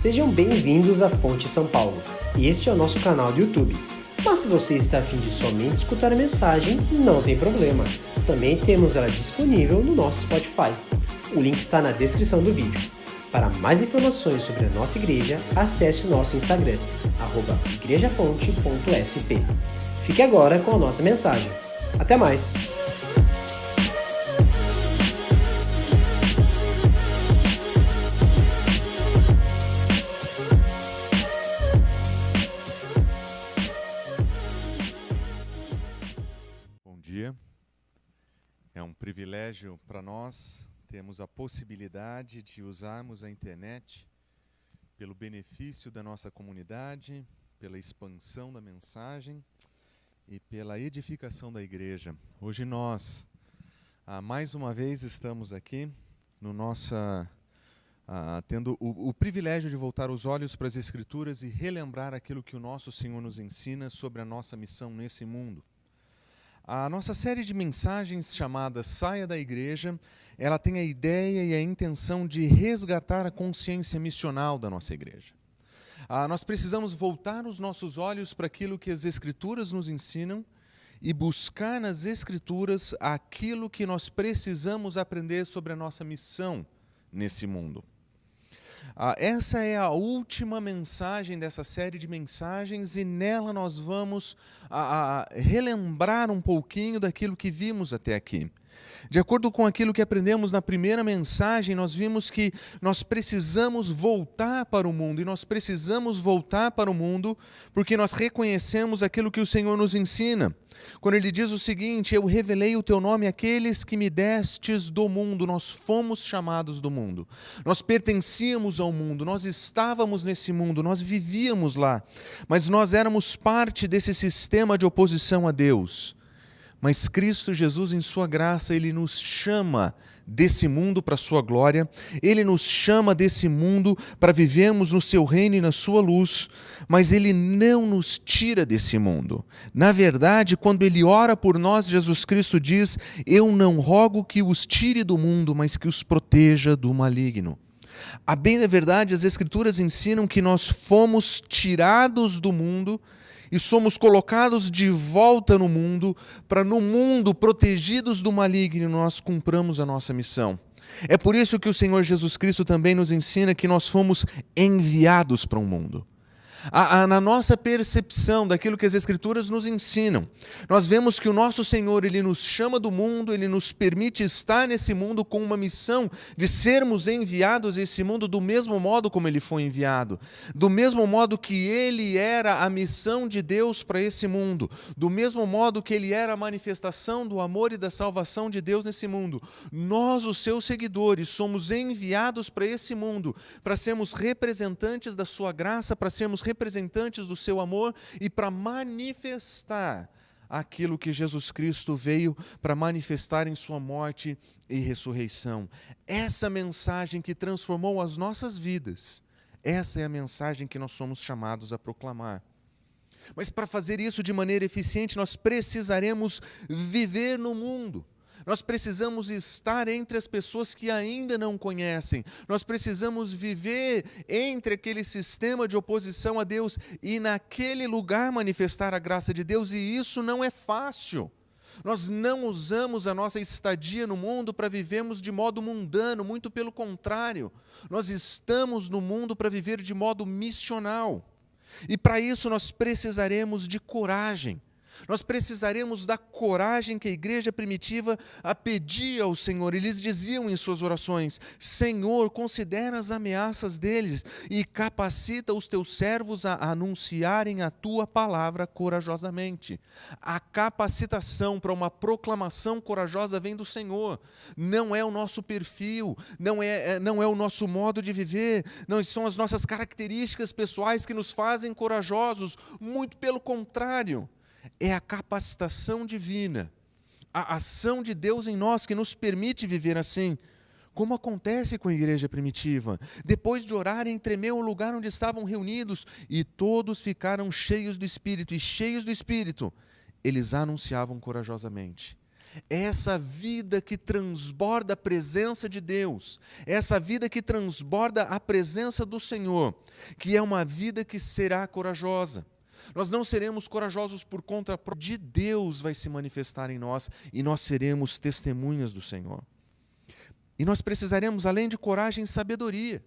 Sejam bem-vindos à Fonte São Paulo. Este é o nosso canal do YouTube. Mas se você está a fim de somente escutar a mensagem, não tem problema. Também temos ela disponível no nosso Spotify. O link está na descrição do vídeo. Para mais informações sobre a nossa igreja, acesse o nosso Instagram, @igrejafonte.sp. Fique agora com a nossa mensagem. Até mais! Bom dia. É um privilégio para nós termos a possibilidade de usarmos a internet pelo benefício da nossa comunidade, pela expansão da mensagem e pela edificação da igreja. Hoje nós, mais uma vez, estamos aqui no tendo o privilégio de voltar os olhos para as Escrituras e relembrar aquilo que o nosso Senhor nos ensina sobre a nossa missão nesse mundo. A nossa série de mensagens chamada Saia da Igreja, ela tem a ideia e a intenção de resgatar a consciência missional da nossa igreja. Nós precisamos voltar os nossos olhos para aquilo que as Escrituras nos ensinam e buscar nas Escrituras aquilo que nós precisamos aprender sobre a nossa missão nesse mundo. Essa é a última mensagem dessa série de mensagens e nela nós vamos relembrar um pouquinho daquilo que vimos até aqui. De acordo com aquilo que aprendemos na primeira mensagem, nós vimos que nós precisamos voltar para o mundo, e nós precisamos voltar para o mundo porque nós reconhecemos aquilo que o Senhor nos ensina. Quando Ele diz o seguinte: eu revelei o teu nome àqueles que me destes do mundo, nós fomos chamados do mundo, nós pertencíamos ao mundo, nós estávamos nesse mundo, nós vivíamos lá, mas nós éramos parte desse sistema de oposição a Deus. Mas Cristo Jesus, em sua graça, Ele nos chama desse mundo para a sua glória, Ele nos chama desse mundo para vivermos no seu reino e na sua luz, mas Ele não nos tira desse mundo. Na verdade, quando Ele ora por nós, Jesus Cristo diz: eu não rogo que os tire do mundo, mas que os proteja do maligno. A bem da verdade, as Escrituras ensinam que nós fomos tirados do mundo e somos colocados de volta no mundo, para no mundo, protegidos do maligno, nós cumpramos a nossa missão. É por isso que o Senhor Jesus Cristo também nos ensina que nós fomos enviados para o mundo. Na nossa percepção daquilo que as Escrituras nos ensinam, nós vemos que o nosso Senhor, Ele nos chama do mundo, Ele nos permite estar nesse mundo com uma missão de sermos enviados a esse mundo do mesmo modo como Ele foi enviado, do mesmo modo que Ele era a missão de Deus para esse mundo, do mesmo modo que Ele era a manifestação do amor e da salvação de Deus nesse mundo. Nós, os seus seguidores, somos enviados para esse mundo, para sermos representantes da sua graça, para sermos representantes do seu amor e para manifestar aquilo que Jesus Cristo veio para manifestar em sua morte e ressurreição. Essa mensagem que transformou as nossas vidas, essa é a mensagem que nós somos chamados a proclamar. Mas para fazer isso de maneira eficiente, nós precisaremos viver no mundo. Nós precisamos estar entre as pessoas que ainda não conhecem. Nós precisamos viver entre aquele sistema de oposição a Deus e naquele lugar manifestar a graça de Deus, e isso não é fácil. Nós não usamos a nossa estadia no mundo para vivermos de modo mundano, muito pelo contrário. Nós estamos no mundo para viver de modo missional. E para isso nós precisaremos de coragem. Nós precisaremos da coragem que a igreja primitiva pedia ao Senhor. Eles diziam em suas orações: Senhor, considera as ameaças deles e capacita os teus servos a anunciarem a tua palavra corajosamente. A capacitação para uma proclamação corajosa vem do Senhor. Não é o nosso perfil, não é o nosso modo de viver, não são as nossas características pessoais que nos fazem corajosos. Muito pelo contrário. É a capacitação divina, a ação de Deus em nós que nos permite viver assim, como acontece com a igreja primitiva. Depois de orarem, tremeu o lugar onde estavam reunidos e todos ficaram cheios do Espírito, e cheios do Espírito, eles anunciavam corajosamente. É essa vida que transborda a presença de Deus, é essa vida que transborda a presença do Senhor, que é uma vida que será corajosa. Nós não seremos corajosos por conta de Deus vai se manifestar em nós e nós seremos testemunhas do Senhor. E nós precisaremos, além de coragem, sabedoria.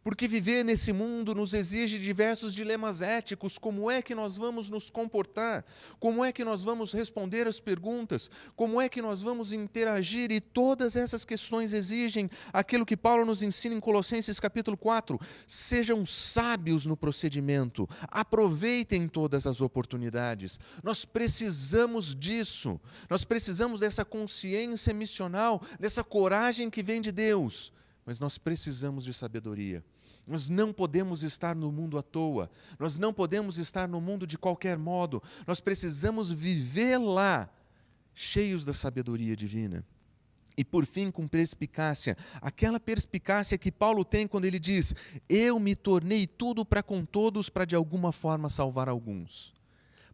Porque viver nesse mundo nos exige diversos dilemas éticos. Como é que nós vamos nos comportar? Como é que nós vamos responder às perguntas? Como é que nós vamos interagir? E todas essas questões exigem aquilo que Paulo nos ensina em Colossenses capítulo 4. Sejam sábios no procedimento. Aproveitem todas as oportunidades. Nós precisamos disso. Nós precisamos dessa consciência missional, dessa coragem que vem de Deus. Mas nós precisamos de sabedoria. Nós não podemos estar no mundo à toa. Nós não podemos estar no mundo de qualquer modo. Nós precisamos viver lá, cheios da sabedoria divina. E por fim, com perspicácia, aquela perspicácia que Paulo tem quando ele diz: eu me tornei tudo para com todos, para de alguma forma salvar alguns.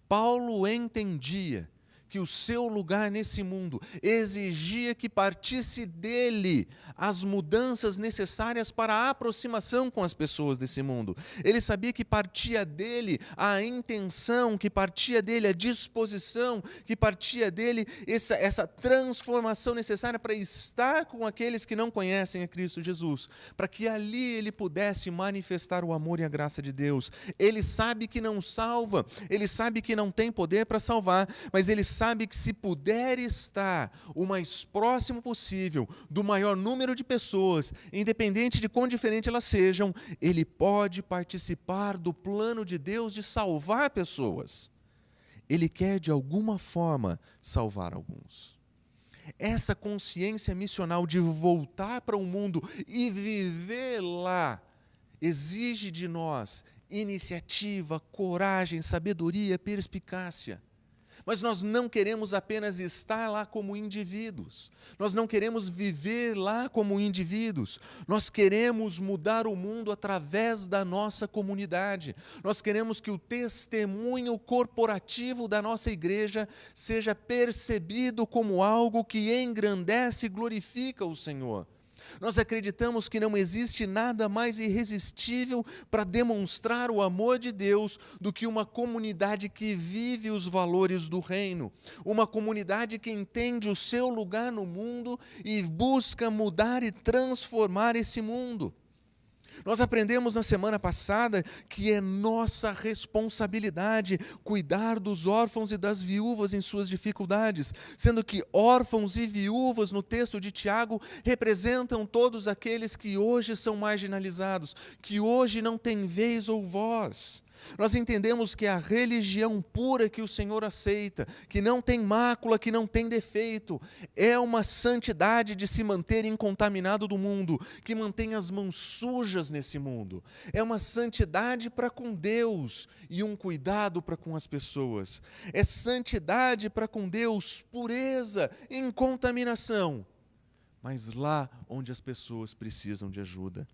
Paulo entendia que o seu lugar nesse mundo exigia que partisse dele as mudanças necessárias para a aproximação com as pessoas desse mundo. Ele sabia que partia dele a intenção, que partia dele a disposição, que partia dele essa transformação necessária para estar com aqueles que não conhecem a Cristo Jesus, para que ali ele pudesse manifestar o amor e a graça de Deus. Ele sabe que não salva, ele sabe que não tem poder para salvar, mas ele sabe que se puder estar o mais próximo possível do maior número de pessoas, independente de quão diferente elas sejam, ele pode participar do plano de Deus de salvar pessoas. Ele quer, de alguma forma, salvar alguns. Essa consciência missional de voltar para o mundo e viver lá exige de nós iniciativa, coragem, sabedoria, perspicácia. Mas nós não queremos apenas estar lá como indivíduos. Nós não queremos viver lá como indivíduos. Nós queremos mudar o mundo através da nossa comunidade. Nós queremos que o testemunho corporativo da nossa igreja seja percebido como algo que engrandece e glorifica o Senhor. Nós acreditamos que não existe nada mais irresistível para demonstrar o amor de Deus do que uma comunidade que vive os valores do reino, uma comunidade que entende o seu lugar no mundo e busca mudar e transformar esse mundo. Nós aprendemos na semana passada que é nossa responsabilidade cuidar dos órfãos e das viúvas em suas dificuldades, sendo que órfãos e viúvas no texto de Tiago representam todos aqueles que hoje são marginalizados, que hoje não têm vez ou voz. Nós entendemos que a religião pura que o Senhor aceita, que não tem mácula, que não tem defeito, é uma santidade de se manter incontaminado do mundo, que mantém as mãos sujas nesse mundo. É uma santidade para com Deus e um cuidado para com as pessoas. É santidade para com Deus, pureza, incontaminação. Mas lá onde as pessoas precisam de ajuda.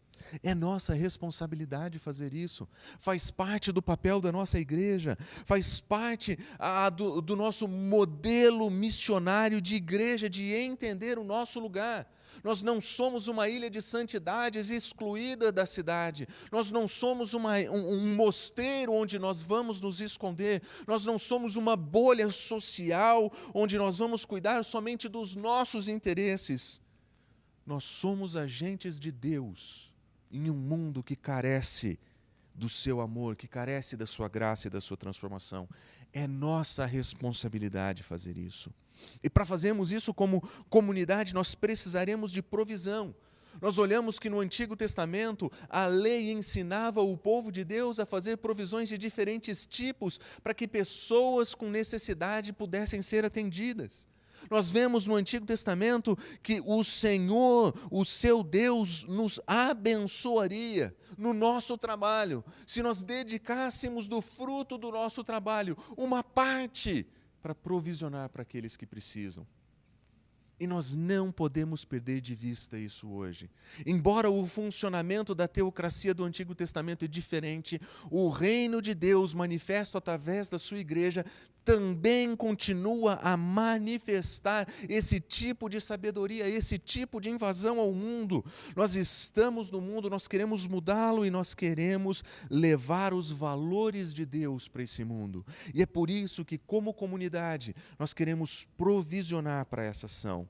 É nossa responsabilidade fazer isso, faz parte do papel da nossa igreja, faz parte do nosso modelo missionário de igreja, de entender o nosso lugar. Nós não somos uma ilha de santidades excluída da cidade, nós não somos um mosteiro onde nós vamos nos esconder, nós não somos uma bolha social onde nós vamos cuidar somente dos nossos interesses. Nós somos agentes de Deus em um mundo que carece do seu amor, que carece da sua graça e da sua transformação. É nossa responsabilidade fazer isso. E para fazermos isso como comunidade, nós precisaremos de provisão. Nós olhamos que no Antigo Testamento a lei ensinava o povo de Deus a fazer provisões de diferentes tipos para que pessoas com necessidade pudessem ser atendidas. Nós vemos no Antigo Testamento que o Senhor, o seu Deus, nos abençoaria no nosso trabalho, se nós dedicássemos do fruto do nosso trabalho uma parte para provisionar para aqueles que precisam. E nós não podemos perder de vista isso hoje. Embora o funcionamento da teocracia do Antigo Testamento é diferente, o reino de Deus manifesto através da sua igreja também continua a manifestar esse tipo de sabedoria, esse tipo de invasão ao mundo. Nós estamos no mundo, nós queremos mudá-lo e nós queremos levar os valores de Deus para esse mundo. E é por isso que, como comunidade, nós queremos provisionar para essa ação.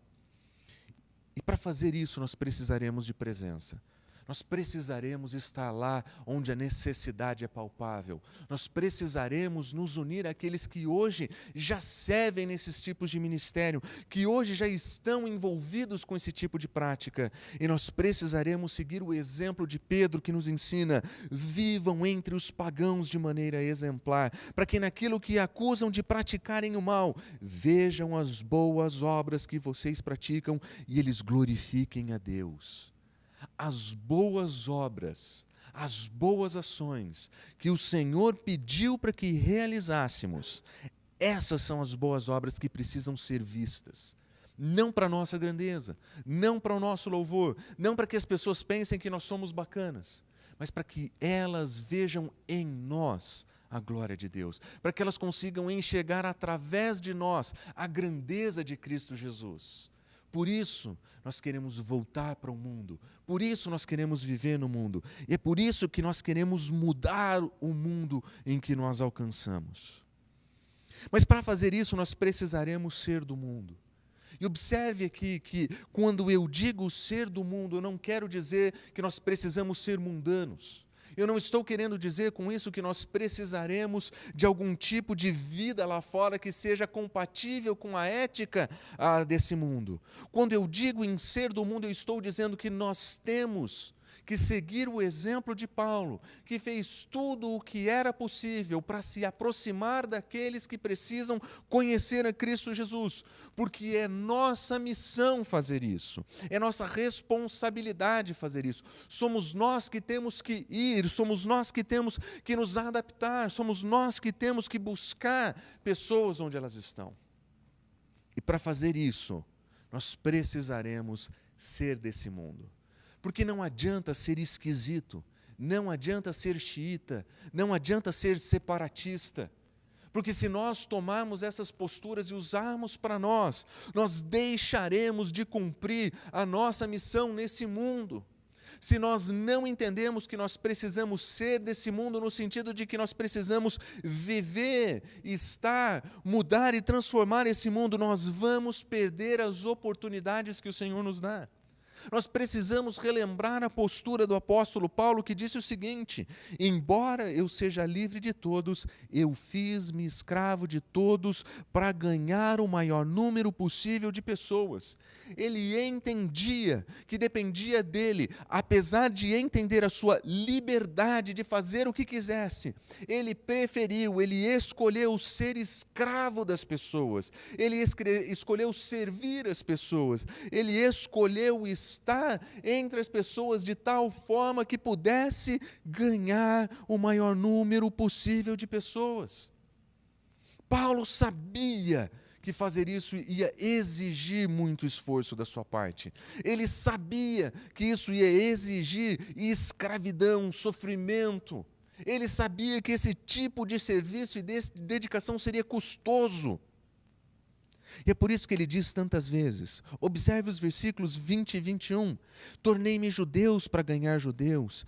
E para fazer isso, nós precisaremos de presença. Nós precisaremos estar lá onde a necessidade é palpável. Nós precisaremos nos unir àqueles que hoje já servem nesses tipos de ministério, que hoje já estão envolvidos com esse tipo de prática. E nós precisaremos seguir o exemplo de Pedro, que nos ensina: vivam entre os pagãos de maneira exemplar, para que naquilo que acusam de praticarem o mal, vejam as boas obras que vocês praticam e eles glorifiquem a Deus. As boas obras, as boas ações que o Senhor pediu para que realizássemos, essas são as boas obras que precisam ser vistas. Não para a nossa grandeza, não para o nosso louvor, não para que as pessoas pensem que nós somos bacanas, mas para que elas vejam em nós a glória de Deus, para que elas consigam enxergar através de nós a grandeza de Cristo Jesus. Por isso, nós queremos voltar para o mundo. Por isso, nós queremos viver no mundo. E é por isso que nós queremos mudar o mundo em que nós alcançamos. Mas para fazer isso, nós precisaremos ser do mundo. E observe aqui que, quando eu digo ser do mundo, eu não quero dizer que nós precisamos ser mundanos. Eu não estou querendo dizer com isso que nós precisaremos de algum tipo de vida lá fora que seja compatível com a ética desse mundo. Quando eu digo em ser do mundo, eu estou dizendo que nós temos que seguir o exemplo de Paulo, que fez tudo o que era possível para se aproximar daqueles que precisam conhecer a Cristo Jesus, porque é nossa missão fazer isso, é nossa responsabilidade fazer isso. Somos nós que temos que ir, somos nós que temos que nos adaptar, somos nós que temos que buscar pessoas onde elas estão. E para fazer isso, nós precisaremos ser desse mundo. Porque não adianta ser esquisito, não adianta ser xiita, não adianta ser separatista. Porque se nós tomarmos essas posturas e usarmos para nós deixaremos de cumprir a nossa missão nesse mundo. Se nós não entendemos que nós precisamos ser desse mundo no sentido de que nós precisamos viver, estar, mudar e transformar esse mundo, nós vamos perder as oportunidades que o Senhor nos dá. Nós precisamos relembrar a postura do apóstolo Paulo, que disse o seguinte: embora eu seja livre de todos, eu fiz-me escravo de todos para ganhar o maior número possível de pessoas. Ele entendia que dependia dele, apesar de entender a sua liberdade de fazer o que quisesse, ele escolheu ser escravo das pessoas, ele escolheu servir as pessoas, ele escolheu estar entre as pessoas de tal forma que pudesse ganhar o maior número possível de pessoas. Paulo sabia que fazer isso ia exigir muito esforço da sua parte. Ele sabia que isso ia exigir escravidão, sofrimento. Ele sabia que esse tipo de serviço e dedicação seria custoso. E é por isso que ele diz tantas vezes, observe os versículos 20 e 21, tornei-me judeus para ganhar judeus,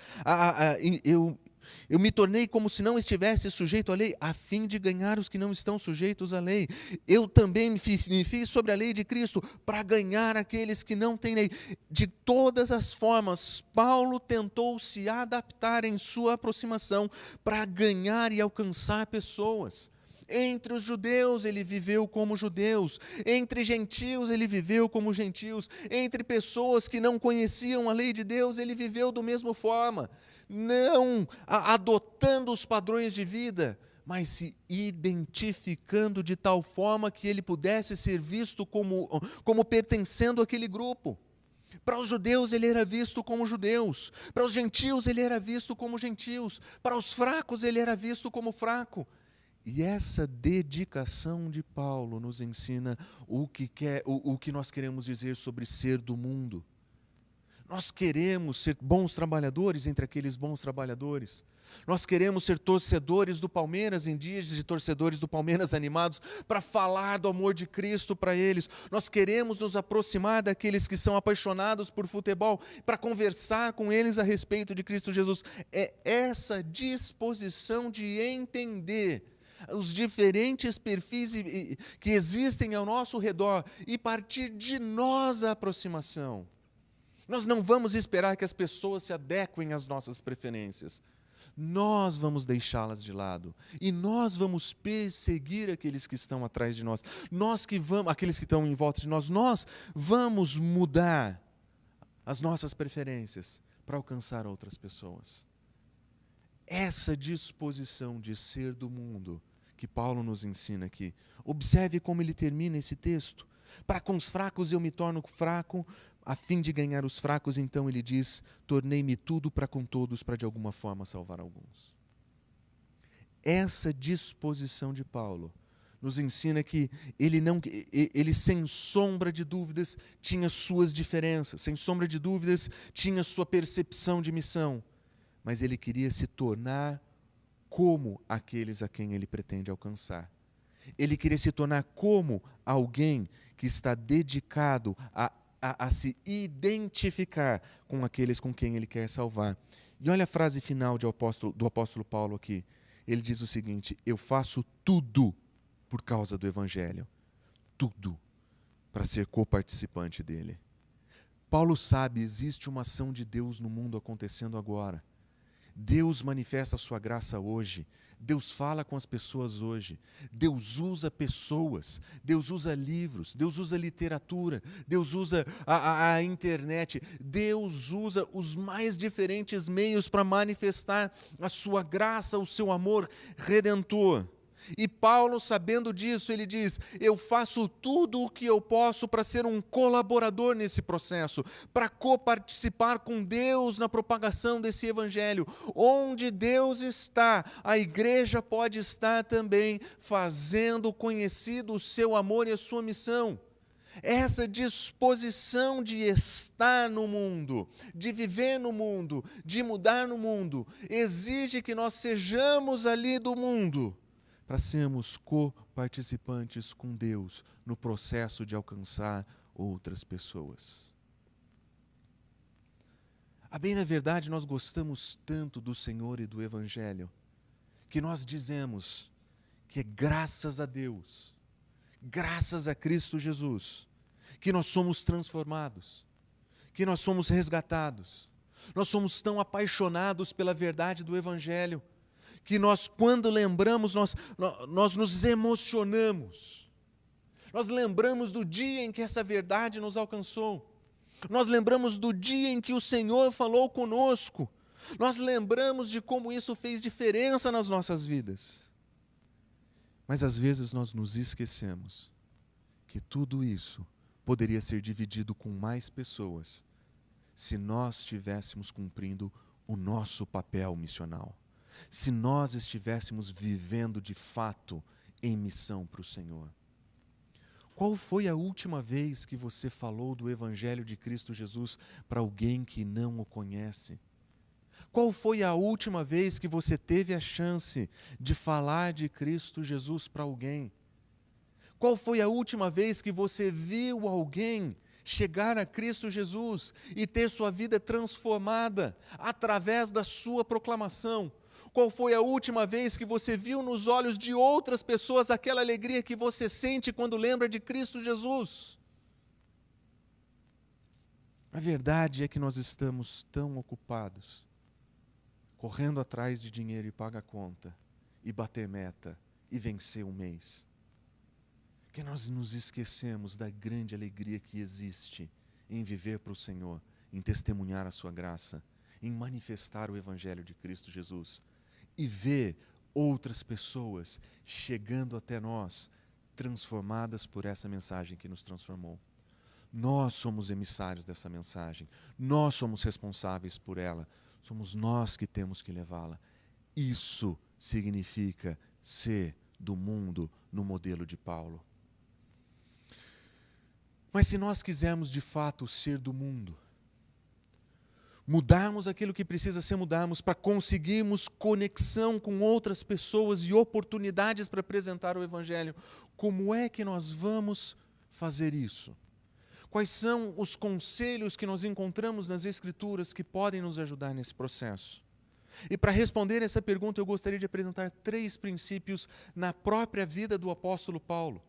eu me tornei como se não estivesse sujeito à lei, a fim de ganhar os que não estão sujeitos à lei. Eu também me fiz sobre a lei de Cristo, para ganhar aqueles que não têm lei. De todas as formas, Paulo tentou se adaptar em sua aproximação, para ganhar e alcançar pessoas. Entre os judeus ele viveu como judeus, entre gentios ele viveu como gentios, entre pessoas que não conheciam a lei de Deus ele viveu da mesma forma, não adotando os padrões de vida, mas se identificando de tal forma que ele pudesse ser visto como pertencendo àquele grupo. Para os judeus ele era visto como judeus, para os gentios ele era visto como gentios, para os fracos ele era visto como fraco. E essa dedicação de Paulo nos ensina o que nós queremos dizer sobre ser do mundo. Nós queremos ser bons trabalhadores entre aqueles bons trabalhadores. Nós queremos ser torcedores do Palmeiras em dias de torcedores do Palmeiras animados para falar do amor de Cristo para eles. Nós queremos nos aproximar daqueles que são apaixonados por futebol para conversar com eles a respeito de Cristo Jesus. É essa disposição de entender os diferentes perfis que existem ao nosso redor e partir de nós a aproximação. Nós não vamos esperar que as pessoas se adequem às nossas preferências. Nós vamos deixá-las de lado e nós vamos perseguir aqueles que estão atrás de nós. Aqueles que estão em volta de nós, nós vamos mudar as nossas preferências para alcançar outras pessoas. Essa disposição de ser do mundo que Paulo nos ensina aqui. Observe como ele termina esse texto. Para com os fracos eu me torno fraco, a fim de ganhar os fracos, então ele diz, tornei-me tudo para com todos, para de alguma forma salvar alguns. Essa disposição de Paulo nos ensina que ele sem sombra de dúvidas tinha suas diferenças, sem sombra de dúvidas tinha sua percepção de missão, mas ele queria se tornar como aqueles a quem ele pretende alcançar. Ele queria se tornar como alguém que está dedicado a se identificar com aqueles com quem ele quer salvar. E olha a frase final do apóstolo Paulo aqui. Ele diz o seguinte, eu faço tudo por causa do Evangelho. Tudo para ser coparticipante dele. Paulo sabe, existe uma ação de Deus no mundo acontecendo agora. Deus manifesta a sua graça hoje. Deus fala com as pessoas hoje. Deus usa pessoas. Deus usa livros. Deus usa literatura. Deus usa a internet. Deus usa os mais diferentes meios para manifestar a sua graça, o seu amor redentor. E Paulo, sabendo disso, ele diz, eu faço tudo o que eu posso para ser um colaborador nesse processo, para coparticipar com Deus na propagação desse Evangelho. Onde Deus está, a igreja pode estar também, fazendo conhecido o seu amor e a sua missão. Essa disposição de estar no mundo, de viver no mundo, de mudar no mundo, exige que nós sejamos ali do mundo, para sermos coparticipantes com Deus no processo de alcançar outras pessoas. A bem da verdade, nós gostamos tanto do Senhor e do Evangelho, que nós dizemos que é graças a Deus, graças a Cristo Jesus, que nós somos transformados, que nós somos resgatados. Nós somos tão apaixonados pela verdade do Evangelho, que nós, quando lembramos, nós nos emocionamos. Nós lembramos do dia em que essa verdade nos alcançou. Nós lembramos do dia em que o Senhor falou conosco. Nós lembramos de como isso fez diferença nas nossas vidas. Mas às vezes nós nos esquecemos que tudo isso poderia ser dividido com mais pessoas se nós estivéssemos cumprindo o nosso papel missional. Se nós estivéssemos vivendo de fato em missão para o Senhor. Qual foi a última vez que você falou do Evangelho de Cristo Jesus para alguém que não o conhece? Qual foi a última vez que você teve a chance de falar de Cristo Jesus para alguém? Qual foi a última vez que você viu alguém chegar a Cristo Jesus e ter sua vida transformada através da sua proclamação? Qual foi a última vez que você viu nos olhos de outras pessoas aquela alegria que você sente quando lembra de Cristo Jesus? A verdade é que nós estamos tão ocupados, correndo atrás de dinheiro e pagar conta, e bater meta, e vencer um mês, que nós nos esquecemos da grande alegria que existe em viver para o Senhor, em testemunhar a sua graça, em manifestar o Evangelho de Cristo Jesus, e ver outras pessoas chegando até nós, transformadas por essa mensagem que nos transformou. Nós somos emissários dessa mensagem, nós somos responsáveis por ela, somos nós que temos que levá-la. Isso significa ser do mundo no modelo de Paulo. Mas se nós quisermos de fato ser do mundo, mudarmos aquilo que precisa ser mudarmos, para conseguirmos conexão com outras pessoas e oportunidades para apresentar o Evangelho. Como é que nós vamos fazer isso? Quais são os conselhos que nós encontramos nas Escrituras que podem nos ajudar nesse processo? E para responder essa pergunta, eu gostaria de apresentar 3 princípios na própria vida do apóstolo Paulo.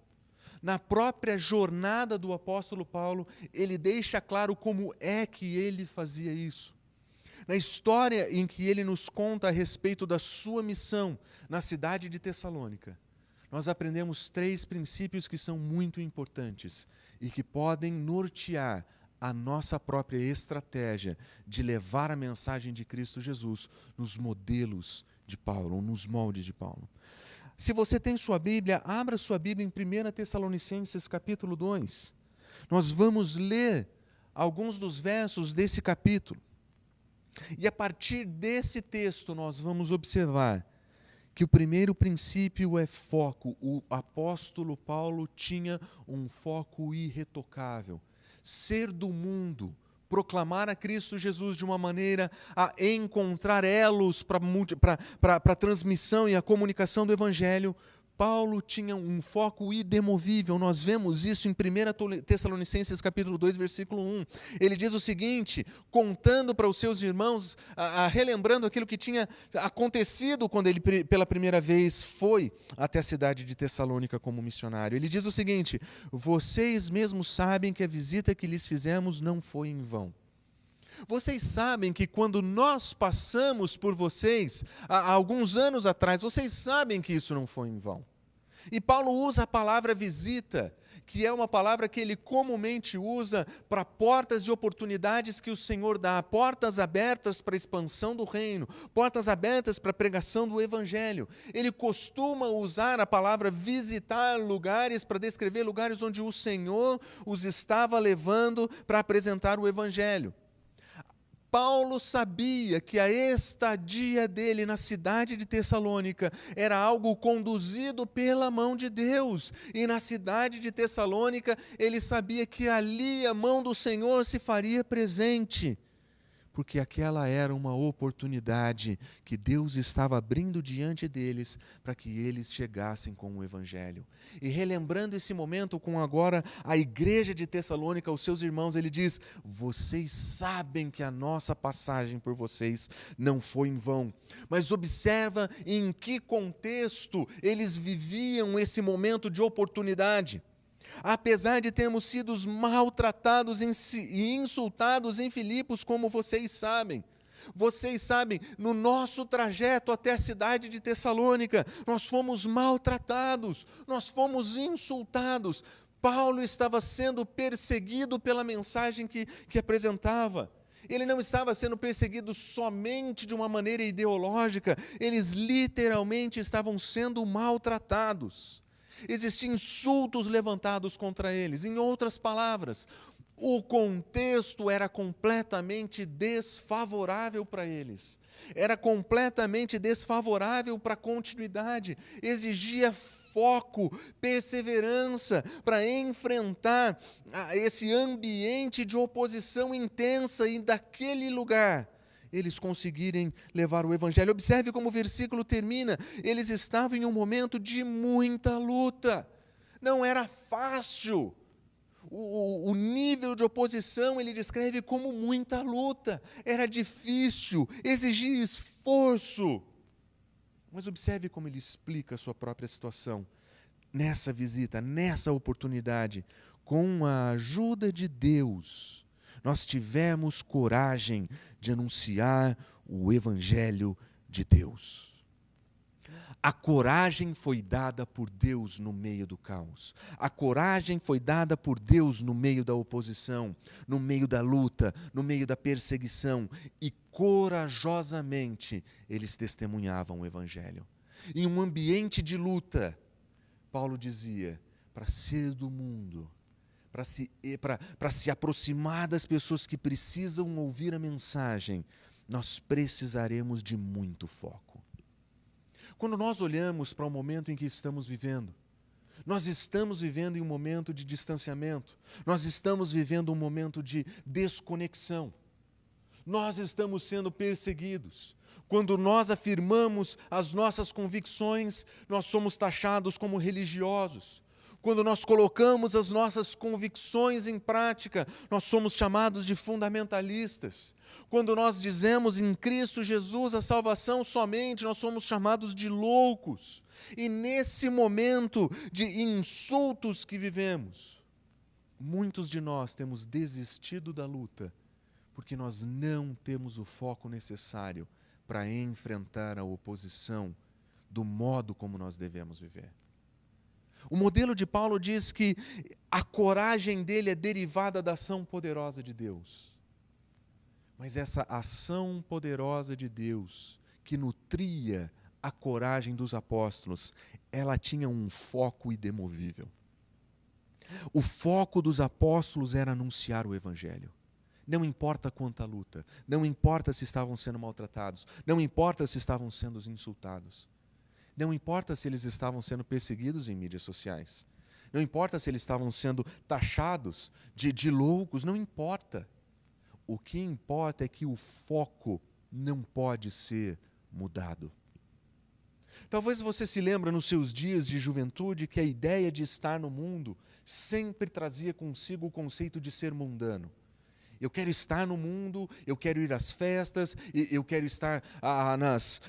Na própria jornada do apóstolo Paulo, ele deixa claro como é que ele fazia isso. Na história em que ele nos conta a respeito da sua missão na cidade de Tessalônica, nós aprendemos 3 princípios que são muito importantes e que podem nortear a nossa própria estratégia de levar a mensagem de Cristo Jesus nos modelos de Paulo, ou nos moldes de Paulo. Se você tem sua Bíblia, abra sua Bíblia em 1 Tessalonicenses capítulo 2. Nós vamos ler alguns dos versos desse capítulo. E a partir desse texto nós vamos observar que o primeiro princípio é foco. O apóstolo Paulo tinha um foco irretocável. Ser do mundo, proclamar a Cristo Jesus de uma maneira a encontrar elos para a transmissão e a comunicação do Evangelho. Paulo tinha um foco idemovível. Nós vemos isso em 1 Tessalonicenses capítulo 2, versículo 1. Ele diz o seguinte, contando para os seus irmãos, relembrando aquilo que tinha acontecido quando ele pela primeira vez foi até a cidade de Tessalônica como missionário. Ele diz o seguinte, vocês mesmos sabem que a visita que lhes fizemos não foi em vão. Vocês sabem que quando nós passamos por vocês, há alguns anos atrás, vocês sabem que isso não foi em vão. E Paulo usa a palavra visita, que é uma palavra que ele comumente usa para portas de oportunidades que o Senhor dá, portas abertas para a expansão do reino, portas abertas para a pregação do Evangelho. Ele costuma usar a palavra visitar lugares para descrever lugares onde o Senhor os estava levando para apresentar o Evangelho. Paulo sabia que a estadia dele na cidade de Tessalônica era algo conduzido pela mão de Deus. E na cidade de Tessalônica, ele sabia que ali a mão do Senhor se faria presente. Porque aquela era uma oportunidade que Deus estava abrindo diante deles para que eles chegassem com o Evangelho. E relembrando esse momento com agora a igreja de Tessalônica, os seus irmãos, ele diz, vocês sabem que a nossa passagem por vocês não foi em vão. Mas observa em que contexto eles viviam esse momento de oportunidade. Apesar de termos sido maltratados e insultados em Filipos, como vocês sabem, no nosso trajeto até a cidade de Tessalônica, nós fomos maltratados, nós fomos insultados. Paulo estava sendo perseguido pela mensagem que apresentava. Ele não estava sendo perseguido somente de uma maneira ideológica, eles literalmente estavam sendo maltratados. Existiam insultos levantados contra eles. Em outras palavras, o contexto era completamente desfavorável para eles. Era completamente desfavorável para a continuidade. Exigia foco, perseverança para enfrentar esse ambiente de oposição intensa e daquele lugar eles conseguirem levar o Evangelho. Observe como o versículo termina. Eles estavam em um momento de muita luta. Não era fácil. O nível de oposição ele descreve como muita luta. Era difícil, exigia esforço. Mas observe como ele explica a sua própria situação. Nessa visita, nessa oportunidade, com a ajuda de Deus, nós tivemos coragem de anunciar o Evangelho de Deus. A coragem foi dada por Deus no meio do caos. A coragem foi dada por Deus no meio da oposição, no meio da luta, no meio da perseguição. E corajosamente eles testemunhavam o Evangelho. Em um ambiente de luta, Paulo dizia, para ser do mundo, para se aproximar das pessoas que precisam ouvir a mensagem, nós precisaremos de muito foco. Quando nós olhamos para o momento em que estamos vivendo, nós estamos vivendo em um momento de distanciamento, nós estamos vivendo um momento de desconexão. Nós estamos sendo perseguidos. Quando nós afirmamos as nossas convicções, nós somos taxados como religiosos. Quando nós colocamos as nossas convicções em prática, nós somos chamados de fundamentalistas. Quando nós dizemos em Cristo Jesus a salvação somente, nós somos chamados de loucos. E nesse momento de insultos que vivemos, muitos de nós temos desistido da luta, porque nós não temos o foco necessário para enfrentar a oposição do modo como nós devemos viver. O modelo de Paulo diz que a coragem dele é derivada da ação poderosa de Deus. Mas essa ação poderosa de Deus, que nutria a coragem dos apóstolos, ela tinha um foco idemovível. O foco dos apóstolos era anunciar o Evangelho. Não importa quanta luta, não importa se estavam sendo maltratados, não importa se estavam sendo insultados. Não importa se eles estavam sendo perseguidos em mídias sociais. Não importa se eles estavam sendo taxados de loucos, não importa. O que importa é que o foco não pode ser mudado. Talvez você se lembre nos seus dias de juventude que a ideia de estar no mundo sempre trazia consigo o conceito de ser mundano. Eu quero estar no mundo, eu quero ir às festas, eu quero estar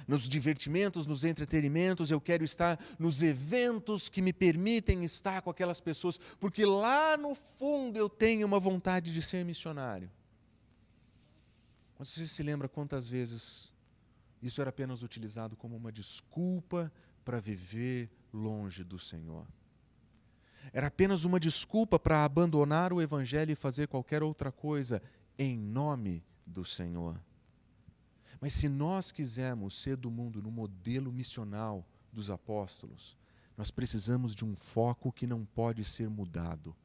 nos divertimentos, nos entretenimentos, eu quero estar nos eventos que me permitem estar com aquelas pessoas, porque lá no fundo eu tenho uma vontade de ser missionário. Mas você se lembra quantas vezes isso era apenas utilizado como uma desculpa para viver longe do Senhor? Era apenas uma desculpa para abandonar o Evangelho e fazer qualquer outra coisa em nome do Senhor. Mas se nós quisermos ser do mundo no modelo missional dos apóstolos, nós precisamos de um foco que não pode ser mudado.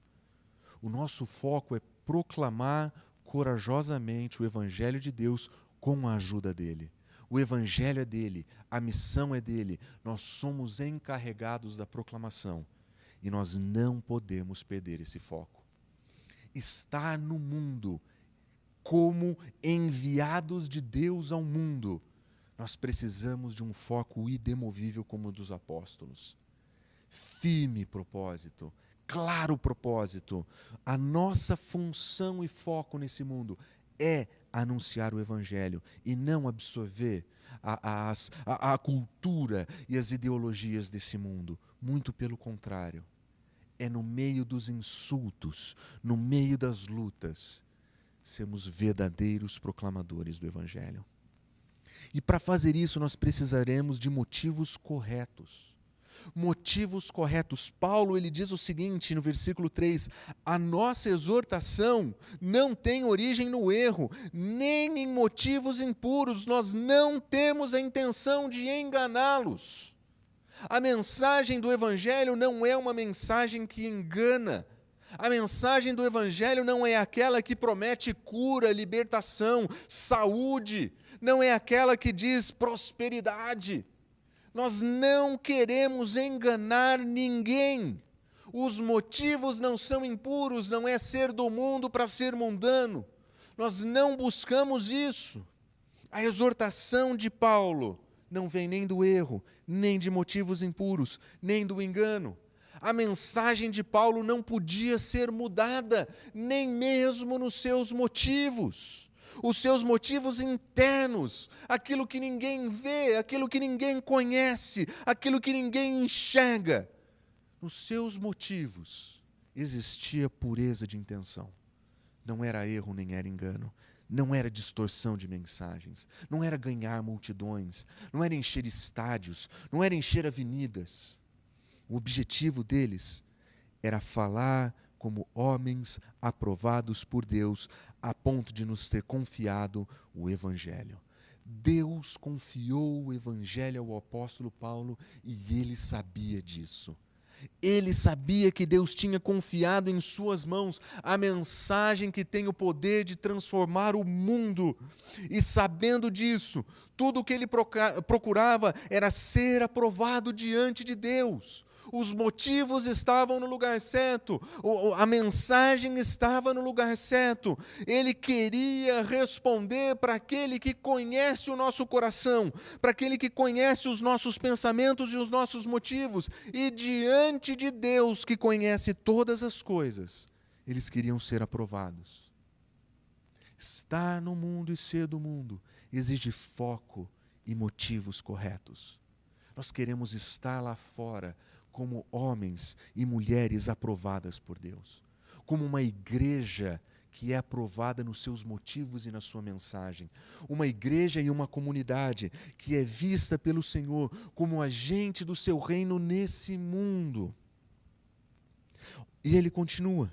O nosso foco é proclamar corajosamente o Evangelho de Deus com a ajuda dele. O Evangelho é dele, a missão é dele, nós somos encarregados da proclamação. E nós não podemos perder esse foco. Estar no mundo como enviados de Deus ao mundo, nós precisamos de um foco idemovível como o dos apóstolos. Firme propósito, claro propósito. A nossa função e foco nesse mundo é anunciar o Evangelho e não absorver a cultura e as ideologias desse mundo. Muito pelo contrário. É no meio dos insultos, no meio das lutas, sermos verdadeiros proclamadores do Evangelho. E para fazer isso nós precisaremos de motivos corretos. Motivos corretos. Paulo ele diz o seguinte no versículo 3, a nossa exortação não tem origem no erro, nem em motivos impuros, nós não temos a intenção de enganá-los. A mensagem do Evangelho não é uma mensagem que engana. A mensagem do Evangelho não é aquela que promete cura, libertação, saúde. Não é aquela que diz prosperidade. Nós não queremos enganar ninguém. Os motivos não são impuros, não é ser do mundo para ser mundano. Nós não buscamos isso. A exortação de Paulo não vem nem do erro, nem de motivos impuros, nem do engano. A mensagem de Paulo não podia ser mudada, nem mesmo nos seus motivos. Os seus motivos internos, aquilo que ninguém vê, aquilo que ninguém conhece, aquilo que ninguém enxerga. Nos seus motivos existia pureza de intenção. Não era erro nem era engano. Não era distorção de mensagens, não era ganhar multidões, não era encher estádios, não era encher avenidas. O objetivo deles era falar como homens aprovados por Deus, a ponto de nos ter confiado o Evangelho. Deus confiou o Evangelho ao apóstolo Paulo e ele sabia disso. Ele sabia que Deus tinha confiado em suas mãos a mensagem que tem o poder de transformar o mundo. E sabendo disso, tudo o que ele procurava era ser aprovado diante de Deus. Os motivos estavam no lugar certo, a mensagem estava no lugar certo. Ele queria responder para aquele que conhece o nosso coração, para aquele que conhece os nossos pensamentos e os nossos motivos. E diante de Deus, que conhece todas as coisas, eles queriam ser aprovados. Estar no mundo e ser do mundo exige foco e motivos corretos. Nós queremos estar lá fora como homens e mulheres aprovadas por Deus, como uma igreja que é aprovada nos seus motivos e na sua mensagem, uma igreja e uma comunidade que é vista pelo Senhor como agente do seu reino nesse mundo. E ele continua: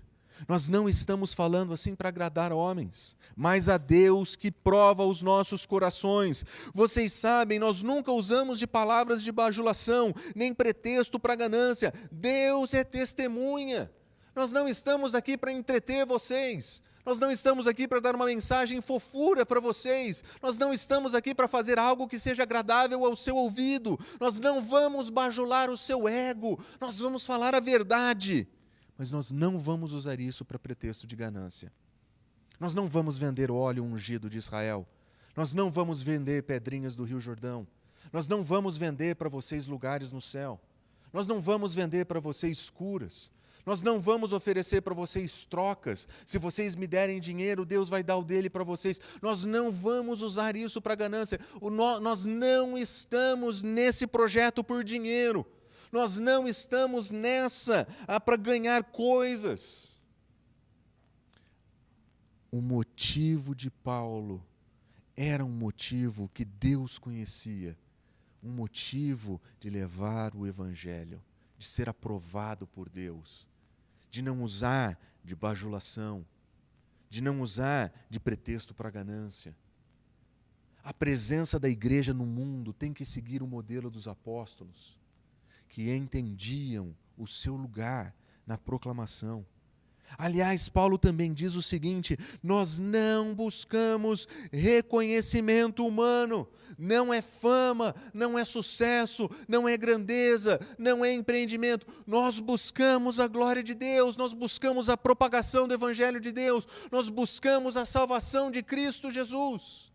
nós não estamos falando assim para agradar homens, mas a Deus que prova os nossos corações. Vocês sabem, nós nunca usamos de palavras de bajulação, nem pretexto para ganância. Deus é testemunha. Nós não estamos aqui para entreter vocês. Nós não estamos aqui para dar uma mensagem fofura para vocês. Nós não estamos aqui para fazer algo que seja agradável ao seu ouvido. Nós não vamos bajular o seu ego. Nós vamos falar a verdade. Mas nós não vamos usar isso para pretexto de ganância. Nós não vamos vender óleo ungido de Israel. Nós não vamos vender pedrinhas do Rio Jordão. Nós não vamos vender para vocês lugares no céu. Nós não vamos vender para vocês curas. Nós não vamos oferecer para vocês trocas. Se vocês me derem dinheiro, Deus vai dar o dele para vocês. Nós não vamos usar isso para ganância. Nós não estamos nesse projeto por dinheiro. Nós não estamos nessa para ganhar coisas. O motivo de Paulo era um motivo que Deus conhecia, um motivo de levar o Evangelho, de ser aprovado por Deus, de não usar de bajulação, de não usar de pretexto para ganância. A presença da igreja no mundo tem que seguir o modelo dos apóstolos, que entendiam o seu lugar na proclamação. Aliás, Paulo também diz o seguinte: nós não buscamos reconhecimento humano, não é fama, não é sucesso, não é grandeza, não é empreendimento. Nós buscamos a glória de Deus, nós buscamos a propagação do Evangelho de Deus, nós buscamos a salvação de Cristo Jesus.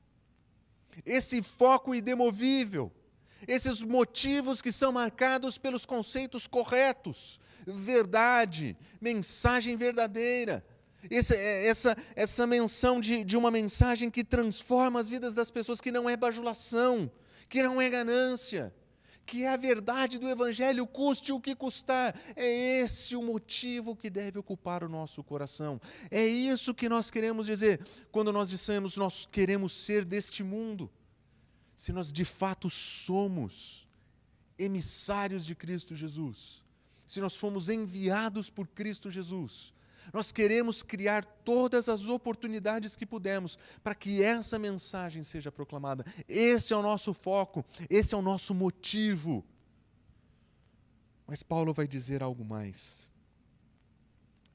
Esse foco idemovível, esses motivos que são marcados pelos conceitos corretos, verdade, mensagem verdadeira, essa menção de uma mensagem que transforma as vidas das pessoas, que não é bajulação, que não é ganância, que é a verdade do Evangelho, custe o que custar. É esse o motivo que deve ocupar o nosso coração. É isso que nós queremos dizer quando nós dissemos nós queremos ser deste mundo. Se nós de fato somos emissários de Cristo Jesus, se nós fomos enviados por Cristo Jesus, nós queremos criar todas as oportunidades que pudermos para que essa mensagem seja proclamada. Esse é o nosso foco, esse é o nosso motivo. Mas Paulo vai dizer algo mais.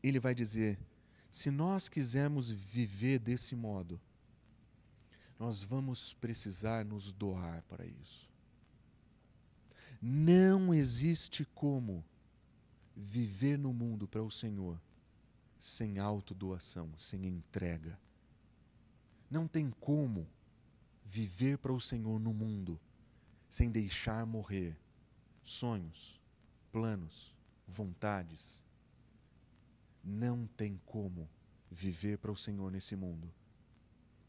Ele vai dizer: se nós quisermos viver desse modo, nós vamos precisar nos doar para isso. Não existe como viver no mundo para o Senhor sem autodoação, sem entrega. Não tem como viver para o Senhor no mundo sem deixar morrer sonhos, planos, vontades. Não tem como viver para o Senhor nesse mundo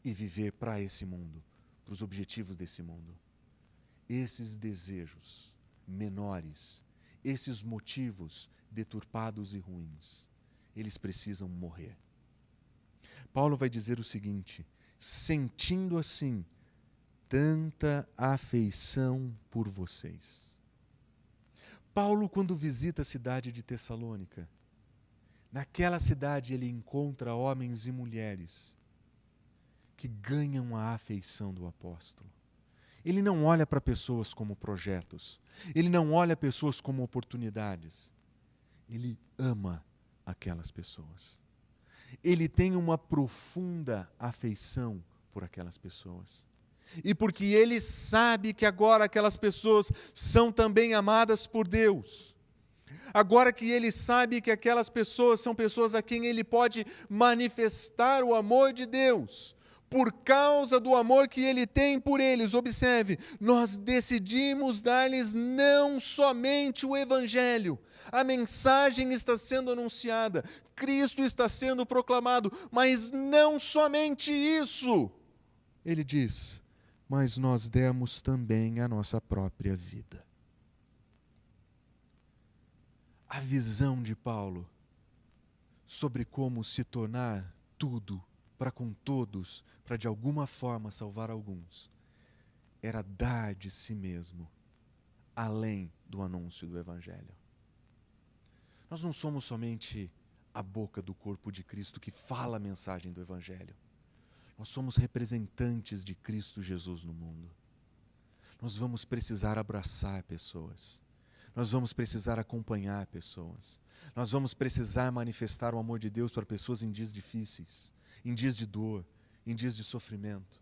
e viver para esse mundo, para os objetivos desse mundo. Esses desejos menores, esses motivos deturpados e ruins, eles precisam morrer. Paulo vai dizer o seguinte: sentindo assim tanta afeição por vocês. Paulo, quando visita a cidade de Tessalônica, naquela cidade ele encontra homens e mulheres que ganham a afeição do apóstolo. Ele não olha para pessoas como projetos, ele não olha pessoas como oportunidades, ele ama aquelas pessoas. Ele tem uma profunda afeição por aquelas pessoas. E porque ele sabe que agora aquelas pessoas são também amadas por Deus, Agora que ele sabe que aquelas pessoas são pessoas a quem ele pode manifestar o amor de Deus, por causa do amor que ele tem por eles, observe, nós decidimos dar-lhes não somente o Evangelho, a mensagem está sendo anunciada, Cristo está sendo proclamado, mas não somente isso. Ele diz, mas nós demos também a nossa própria vida. A visão de Paulo sobre como se tornar tudo para com todos, para de alguma forma salvar alguns, era dar de si mesmo, além do anúncio do Evangelho. Nós não somos somente a boca do corpo de Cristo que fala a mensagem do Evangelho. Nós somos representantes de Cristo Jesus no mundo. Nós vamos precisar abraçar pessoas. Nós vamos precisar acompanhar pessoas. Nós vamos precisar manifestar o amor de Deus para pessoas em dias difíceis, em dias de dor, em dias de sofrimento.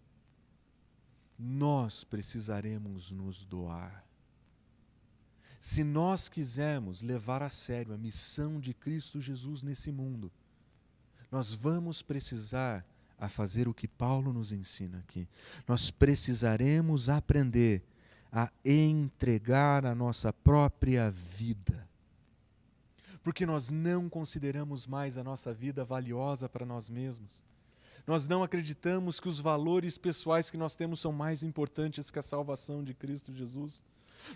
Nós precisaremos nos doar. Se nós quisermos levar a sério a missão de Cristo Jesus nesse mundo, nós vamos precisar a fazer o que Paulo nos ensina aqui. Nós precisaremos aprender a entregar a nossa própria vida. Porque nós não consideramos mais a nossa vida valiosa para nós mesmos. Nós não acreditamos que os valores pessoais que nós temos são mais importantes que a salvação de Cristo Jesus.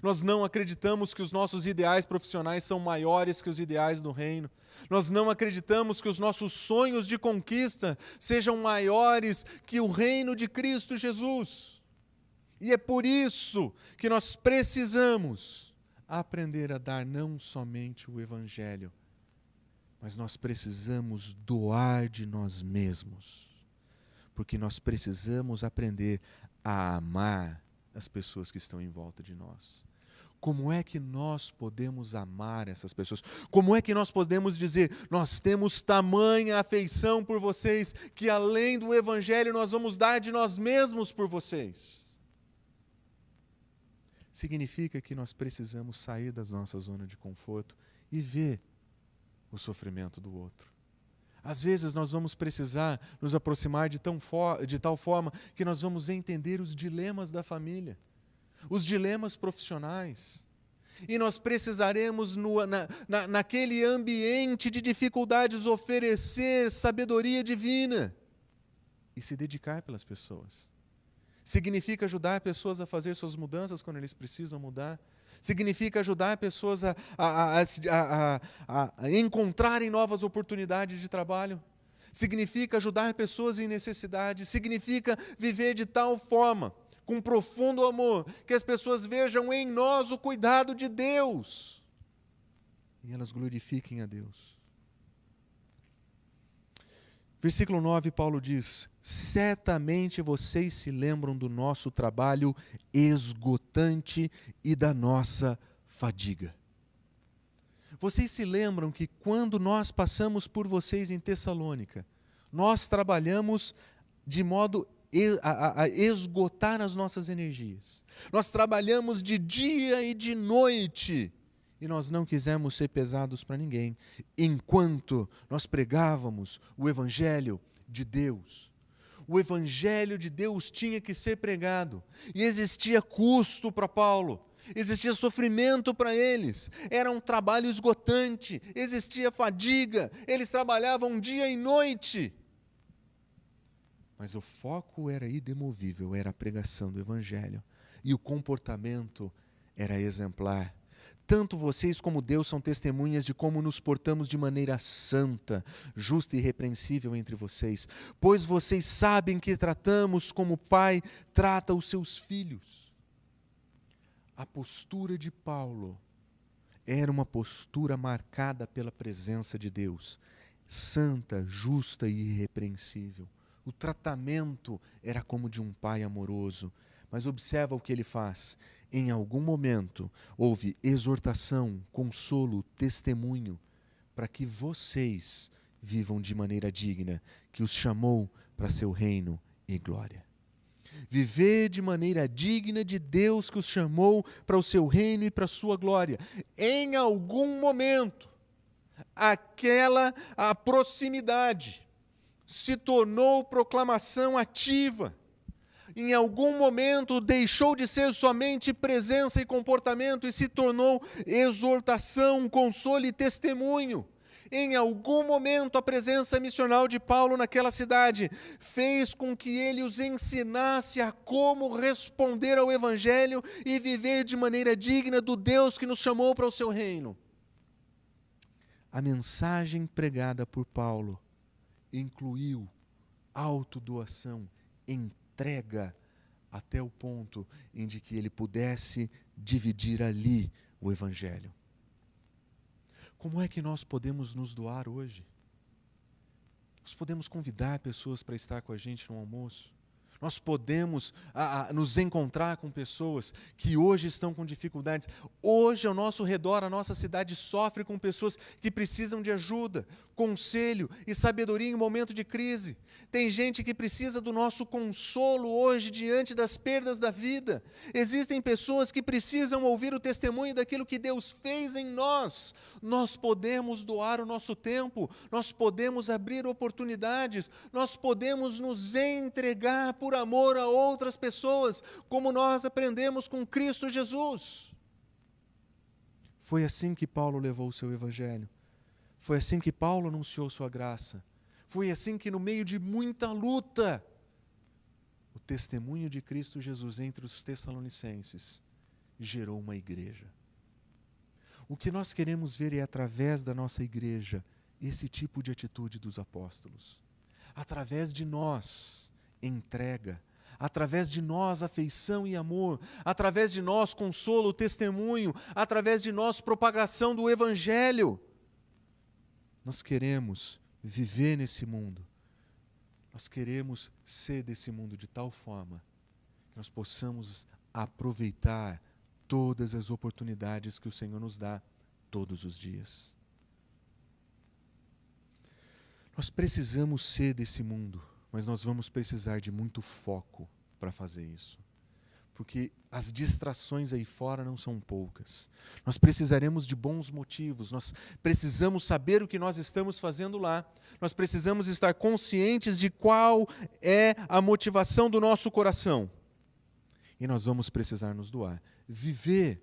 Nós não acreditamos que os nossos ideais profissionais são maiores que os ideais do reino. Nós não acreditamos que os nossos sonhos de conquista sejam maiores que o reino de Cristo Jesus. E é por isso que nós precisamos aprender a dar não somente o Evangelho, mas nós precisamos doar de nós mesmos. Porque nós precisamos aprender a amar as pessoas que estão em volta de nós. Como é que nós podemos amar essas pessoas? Como é que nós podemos dizer, nós temos tamanha afeição por vocês, que além do Evangelho nós vamos dar de nós mesmos por vocês? Significa que nós precisamos sair da nossa zona de conforto e ver o sofrimento do outro. Às vezes nós vamos precisar nos aproximar de tal forma que nós vamos entender os dilemas da família, os dilemas profissionais. E nós precisaremos, naquele ambiente de dificuldades, oferecer sabedoria divina e se dedicar pelas pessoas. Significa ajudar pessoas a fazer suas mudanças quando eles precisam mudar. Significa ajudar pessoas a encontrarem novas oportunidades de trabalho. Significa ajudar pessoas em necessidade. Significa viver de tal forma, com profundo amor, que as pessoas vejam em nós o cuidado de Deus e elas glorifiquem a Deus. Versículo 9, Paulo diz, certamente vocês se lembram do nosso trabalho esgotante e da nossa fadiga. Vocês se lembram que quando nós passamos por vocês em Tessalônica, nós trabalhamos de modo a esgotar as nossas energias. Nós trabalhamos de dia e de noite. E nós não quisemos ser pesados para ninguém, enquanto nós pregávamos o Evangelho de Deus. O Evangelho de Deus tinha que ser pregado, e existia custo para Paulo, existia sofrimento para eles, era um trabalho esgotante, existia fadiga, eles trabalhavam dia e noite. Mas o foco era iremovível, era a pregação do Evangelho, e o comportamento era exemplar. Tanto vocês como Deus são testemunhas de como nos portamos de maneira santa, justa e irrepreensível entre vocês, pois vocês sabem que tratamos como o Pai trata os seus filhos. A postura de Paulo era uma postura marcada pela presença de Deus, santa, justa e irrepreensível. O tratamento era como de um pai amoroso, mas observa o que ele faz. Em algum momento houve exortação, consolo, testemunho, para que vocês vivam de maneira digna, que os chamou para seu reino e glória. viver de maneira digna de Deus que os chamou para o seu reino e para a sua glória. Em algum momento, a proximidade se tornou proclamação ativa. Em algum momento deixou de ser somente presença e comportamento e se tornou exortação, consolo e testemunho. Em algum momento a presença missional de Paulo naquela cidade fez com que ele os ensinasse a como responder ao Evangelho e viver de maneira digna do Deus que nos chamou para o seu reino. A mensagem pregada por Paulo incluiu autodoação, entrega, até o ponto em que ele pudesse dividir ali o Evangelho. Como é que nós podemos nos doar hoje? Nós podemos convidar pessoas para estar com a gente no almoço. Nós podemos nos encontrar com pessoas que hoje estão com dificuldades. Hoje, ao nosso redor, a nossa cidade sofre com pessoas que precisam de ajuda, conselho e sabedoria em momento de crise. Tem gente que precisa do nosso consolo hoje diante das perdas da vida. Existem pessoas que precisam ouvir o testemunho daquilo que Deus fez em nós. Nós podemos doar o nosso tempo, nós podemos abrir oportunidades, nós podemos nos entregar por amor a outras pessoas, como nós aprendemos com Cristo Jesus. Foi assim que Paulo levou o seu Evangelho. Foi assim que Paulo anunciou sua graça. Foi assim que, no meio de muita luta, o testemunho de Cristo Jesus entre os tessalonicenses gerou uma igreja. O que nós queremos ver é, através da nossa igreja, esse tipo de atitude dos apóstolos. Através de nós, entrega. Através de nós, afeição e amor. Através de nós, consolo, testemunho. Através de nós, propagação do Evangelho. Nós queremos viver nesse mundo. Nós queremos ser desse mundo de tal forma que nós possamos aproveitar todas as oportunidades que o Senhor nos dá todos os dias. Nós precisamos ser desse mundo, mas nós vamos precisar de muito foco para fazer isso. Porque as distrações aí fora não são poucas. Nós precisaremos de bons motivos, nós precisamos saber o que nós estamos fazendo lá. Nós precisamos estar conscientes de qual é a motivação do nosso coração. E nós vamos precisar nos doar. Viver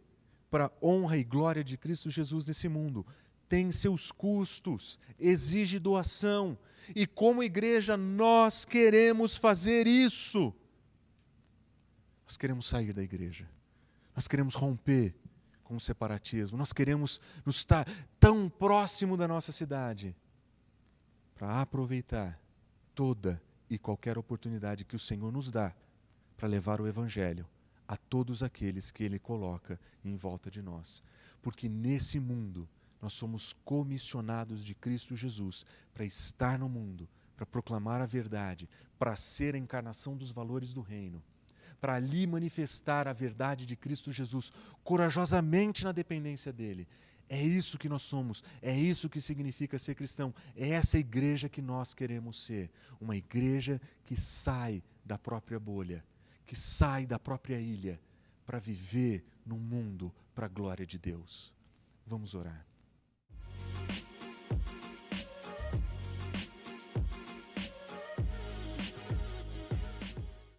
para a honra e glória de Cristo Jesus nesse mundo tem seus custos, exige doação. E como igreja nós queremos fazer isso. Nós queremos sair da igreja. Nós queremos romper com o separatismo. Nós queremos nos estar tão próximo da nossa cidade para aproveitar toda e qualquer oportunidade que o Senhor nos dá para levar o Evangelho a todos aqueles que Ele coloca em volta de nós. Porque nesse mundo nós somos comissionados de Cristo Jesus para estar no mundo, para proclamar a verdade, para ser a encarnação dos valores do reino, para ali manifestar a verdade de Cristo Jesus corajosamente na dependência dEle. É isso que nós somos, é isso que significa ser cristão, é essa igreja que nós queremos ser, uma igreja que sai da própria bolha, que sai da própria ilha, para viver num mundo para a glória de Deus. Vamos orar.